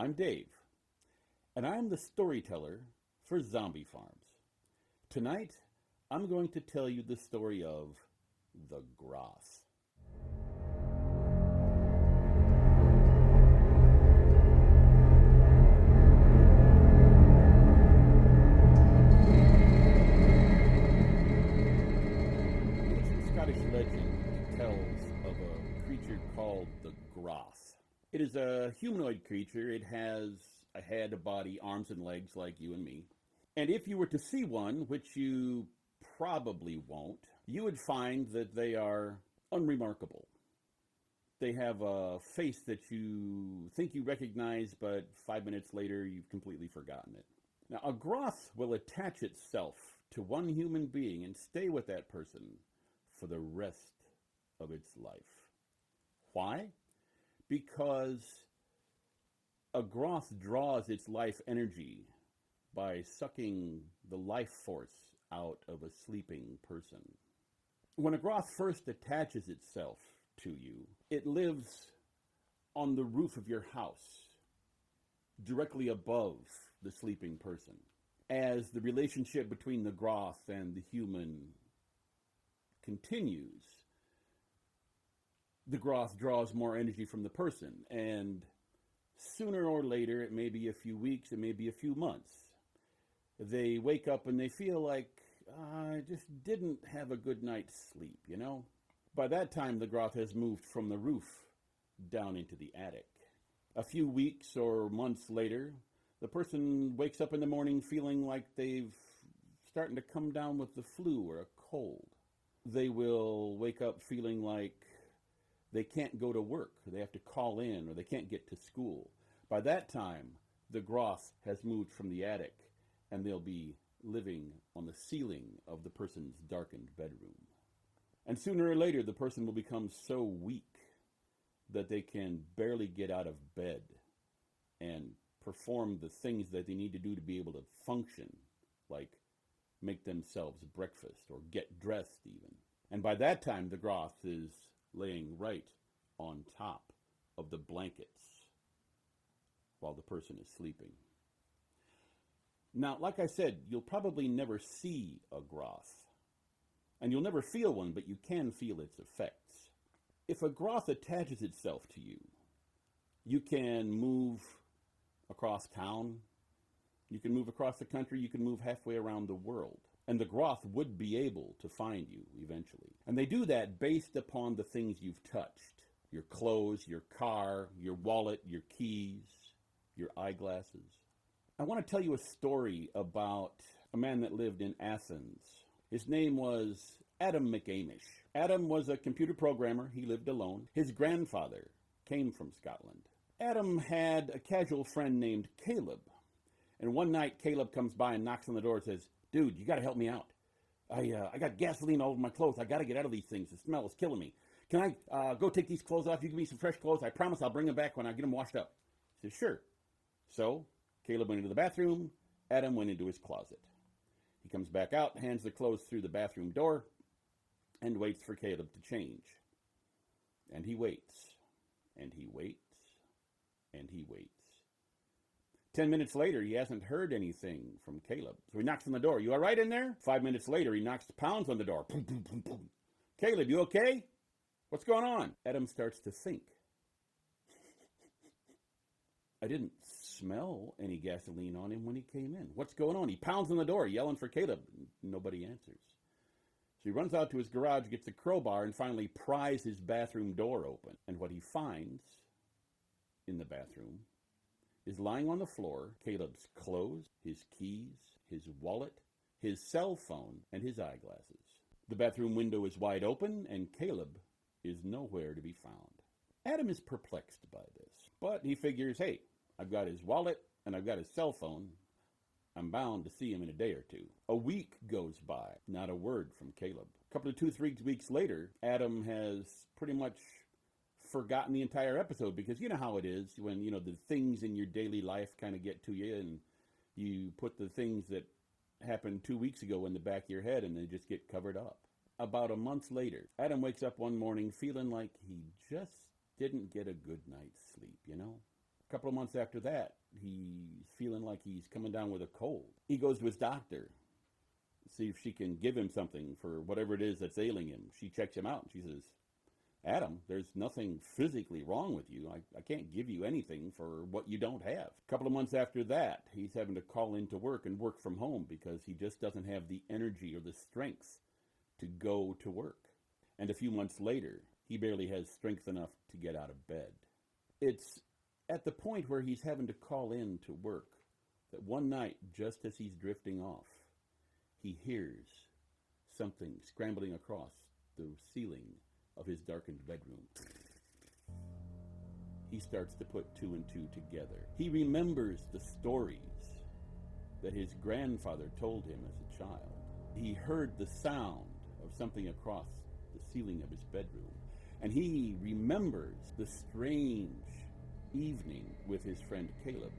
I'm Dave, and I'm the storyteller for Zombie Farms. Tonight, I'm going to tell you the story of the Groth. Scottish legend tells of a creature called the Groth. It is a humanoid creature. It has a head, a body, arms, and legs like you and me. And if you were to see one, which you probably won't, you would find that they are unremarkable. They have a face that you think you recognize, but 5 minutes later you've completely forgotten it. Now, a Groth will attach itself to one human being and stay with that person for the rest of its life. Why? Because a Groth draws its life energy by sucking the life force out of a sleeping person. When a Groth first attaches itself to you, it lives on the roof of your house, directly above the sleeping person. As the relationship between the Groth and the human continues, the Groth draws more energy from the person, and sooner or later, it may be a few weeks, it may be a few months, they wake up and they feel like, I just didn't have a good night's sleep, you know? By that time, the Groth has moved from the roof down into the attic. A few weeks or months later, the person wakes up in the morning feeling like they've starting to come down with the flu or a cold. They will wake up feeling like they can't go to work, they have to call in, or they can't get to school. By that time, the Groth has moved from the attic, and they'll be living on the ceiling of the person's darkened bedroom. And sooner or later, the person will become so weak that they can barely get out of bed and perform the things that they need to do to be able to function, like make themselves breakfast or get dressed even. And by that time, the Groth is laying right on top of the blankets while the person is sleeping. Now, like I said, you'll probably never see a Groth, and you'll never feel one, but you can feel its effects. If a Groth attaches itself to you, you can move across town, you can move across the country, you can move halfway around the world. And the Groth would be able to find you eventually. And they do that based upon the things you've touched. Your clothes, your car, your wallet, your keys, your eyeglasses. I want to tell you a story about a man that lived in Athens. His name was Adam McAmish. Adam was a computer programmer. He lived alone. His grandfather came from Scotland. Adam had a casual friend named Caleb. And one night, Caleb comes by and knocks on the door and says, "Dude, you got to help me out. I got gasoline all over my clothes. I got to get out of these things. The smell is killing me. Can I go take these clothes off? You give me some fresh clothes. I promise I'll bring them back when I get them washed up." He says, "Sure." So Caleb went into the bathroom. Adam went into his closet. He comes back out, hands the clothes through the bathroom door, and waits for Caleb to change. And he waits, and he waits, and he waits. 10 minutes later, he hasn't heard anything from Caleb. So he knocks on the door. "You all right in there?" 5 minutes later, he pounds on the door. Boom, boom, boom, boom. "Caleb, you okay? What's going on?" Adam starts to think. I didn't smell any gasoline on him when he came in. What's going on? He pounds on the door, yelling for Caleb. Nobody answers. So he runs out to his garage, gets a crowbar, and finally pries his bathroom door open. And what he finds in the bathroom is lying on the floor Caleb's clothes, his keys, his wallet, his cell phone, and his eyeglasses. The bathroom window is wide open, and Caleb is nowhere to be found. Adam is perplexed by this, but he figures, hey, I've got his wallet and I've got his cell phone. I'm bound to see him in a day or two. A week goes by, not a word from Caleb. A couple of 2-3 weeks later, Adam has pretty much forgotten the entire episode, because you know how it is when, you know, the things in your daily life kind of get to you, and you put the things that happened 2 weeks ago in the back of your head and they just get covered up. About a month later, Adam wakes up one morning feeling like he just didn't get a good night's sleep, you know? couple of months after that, he's feeling like he's coming down with a cold. He goes to his doctor, see if she can give him something for whatever it is that's ailing him. She checks him out, and she says, Adam, there's nothing physically wrong with you. I can't give you anything for what you don't have. A couple of months after that, he's having to call into work and work from home because he just doesn't have the energy or the strength to go to work. And a few months later, he barely has strength enough to get out of bed. It's at the point where he's having to call in to work that one night, just as he's drifting off, he hears something scrambling across the ceiling of his darkened bedroom. He starts to put two and two together. He remembers the stories that his grandfather told him as a child. He heard the sound of something across the ceiling of his bedroom, and he remembers the strange evening with his friend Caleb.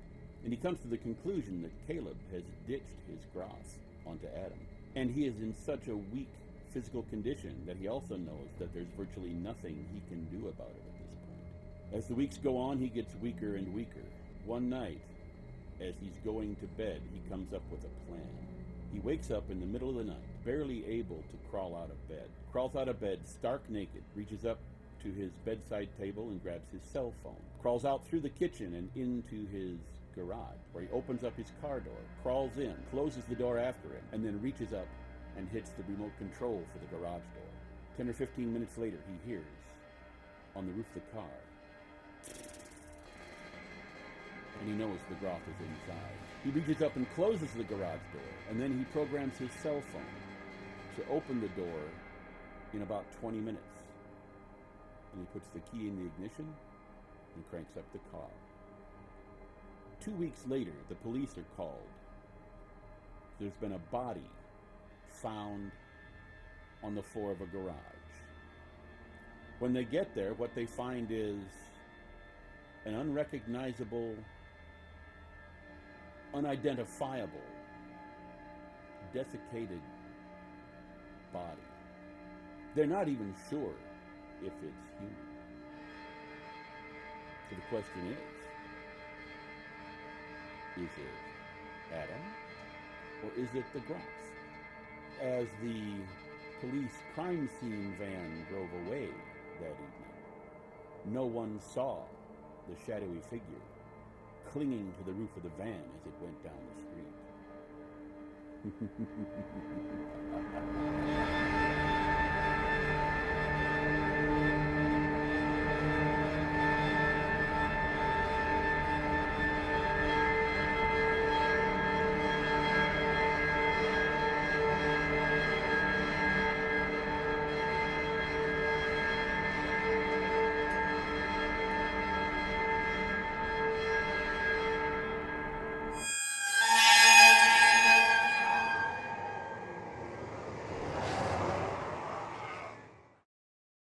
And he comes to the conclusion that Caleb has ditched his Groth onto Adam. And he is in such a weak physical condition that he also knows that there's virtually nothing he can do about it at this point. As the weeks go on, he gets weaker and weaker. One night, as he's going to bed, he comes up with a plan. He wakes up in the middle of the night, barely able to crawl out of bed. Crawls out of bed stark naked, reaches up to his bedside table and grabs his cell phone. Crawls out through the kitchen and into his garage, where he opens up his car door, crawls in, closes the door after him, and then reaches up and hits the remote control for the garage door. 10 or 15 minutes later, he hears, on the roof of the car, and he knows the Groth is inside. He reaches up and closes the garage door, and then he programs his cell phone to open the door in about 20 minutes. And he puts the key in the ignition and cranks up the car. 2 weeks later, the police are called. There's been a body found on the floor of a garage. When they get there, what they find is an unrecognizable, unidentifiable, desiccated body. They're not even sure if it's human. So the question is it Adam or is it the Groth? As the police crime scene van drove away that evening, no one saw the shadowy figure clinging to the roof of the van as it went down the street.